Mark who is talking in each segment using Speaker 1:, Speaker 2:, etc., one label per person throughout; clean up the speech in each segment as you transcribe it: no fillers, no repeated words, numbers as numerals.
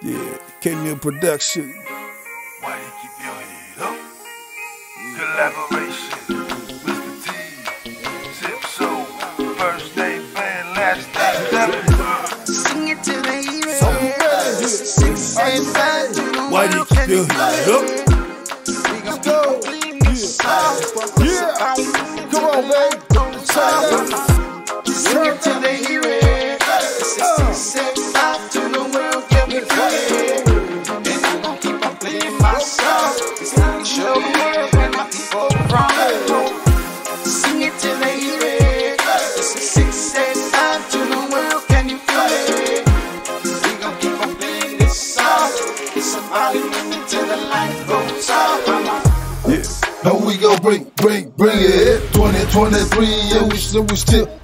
Speaker 1: Yeah, Kenya production.
Speaker 2: Why you keep your head up? Collaboration, Mr.Tee, Zipso, first name band, last name done.
Speaker 3: Sing it till they hear it. 6, 8, 5 to the
Speaker 1: Why you keep your head up?
Speaker 3: We gon' go.
Speaker 1: Yeah, come on, man.
Speaker 3: Sing it till they hear it. 6, 8, 5 to the world, get me free. And I'm gon' keep on playing my song. It's time to show the world where my people from. Sing it till they hear it. 6, 8, 5 to the world, can you feel it? We gon' keep on playing this song. It's about it till the light goes off.
Speaker 4: Yeah. Now we gon' bring it. 2023, yeah, we still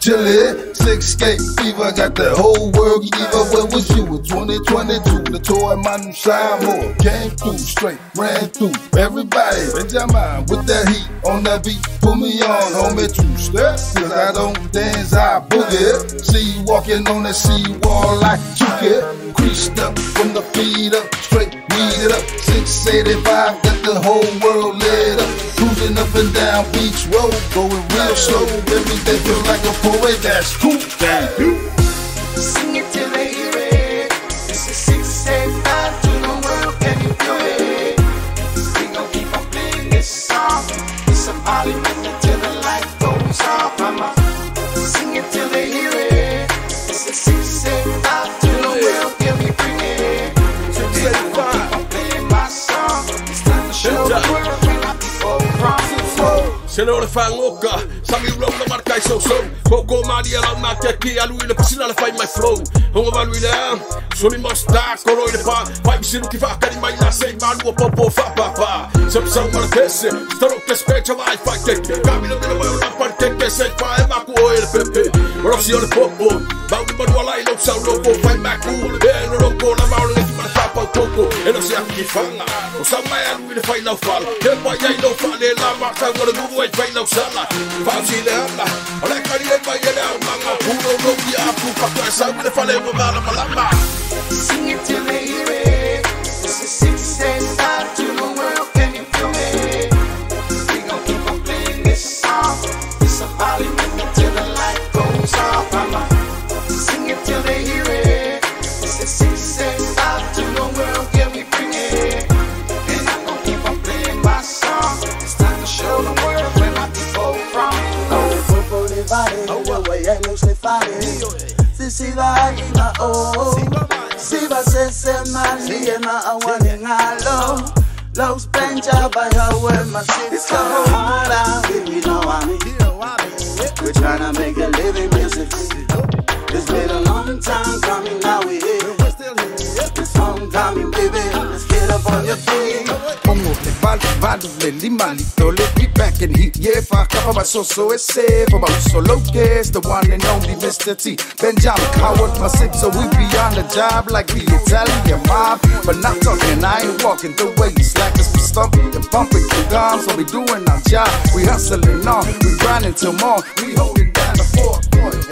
Speaker 4: chillin'. 6K fever, got the whole world fever. Where was you in 2022? The toy, my new Samoan came through, straight ran through. Everybody, Ben Jammin with that heat on that beat. Put me on, homie, true step. Cause I don't dance, I boogie. See you walking on that seawall like you get. Creased up from the feet up, straight weed it up. 685, got the whole world lit up. Cruising up and down Beach Road, going real slow. Everything feel like a parade, that's cool. Thank you.
Speaker 3: Sing it till they hear it. This is 6, 8, 5 to the world, can you feel it? We gon' keep on playing this song. It's a party till the light goes off. I'ma sing it till they hear it. This is 6, 8, 5 to the world, can we bring it? Today I'm gon' keep on playing my song. It's time to show the world where my people from.
Speaker 5: Senhor fangoka, sami ulo na markai so. Koko mari ala na teki alu ile pisina la fai my flow. Hongo malu ile, soli mosta koro ile pa. Pai bisiru ki fa kari mai na sei malu popo fa pa pa. Zipso mara tese, staro ke specha vai fa teke. Camino de nuevo na parte que sei pa e maku o ile pepe. Rosi ole popo, bauli manu ala ile sa lopo fai maku. E no roko la maulu ki mara tapa poco. E no se aki fanga. O sa mai alu ile fai na fala. Ke pai ai no fale la marca ngora gugu vai na usala, fauci le ala, ole kari le vai ele manga, puro no dia pu pa sa me fale mo mala malama.
Speaker 3: Sing it till they hear it. This is 6, 8, 5 to the world, can you feel it? We gon' keep on playing this song. It's a party till the light goes off. I'ma sing it till they hear it. This is 6, 8, 5 to the world, can we bring it? And I'm gon' keep on playing my song. It's time to show the world where my people from.
Speaker 6: Si va ina o si va se mali na awani ngalo Locs Ben Jammin where my city's so hard out we know we're trying to make a living musically. It's been a long time coming, now we here. It's homecoming, baby, let's get up on your feet.
Speaker 1: Pongo te vado le limalito, let me back in heat. Yeah, if I cover my so it's safe. For my solo guest, the one and only Mr.Tee. Ben Jammin, Howard, my Zipso, we be on the job like the Italian mob. But not talking, I ain't walking the way you slackers be stumping and bumping through gums. So we doing our job, we hustling on, we grinding till more. We holding down the 4 point.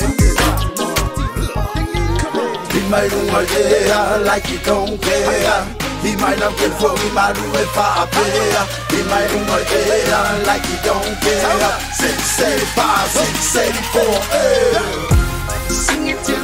Speaker 4: He might do my yeah, like he don't care. He might not get for me, might do it for a player. He might do my yeah, like he don't care. 685, 684,
Speaker 3: Sing it till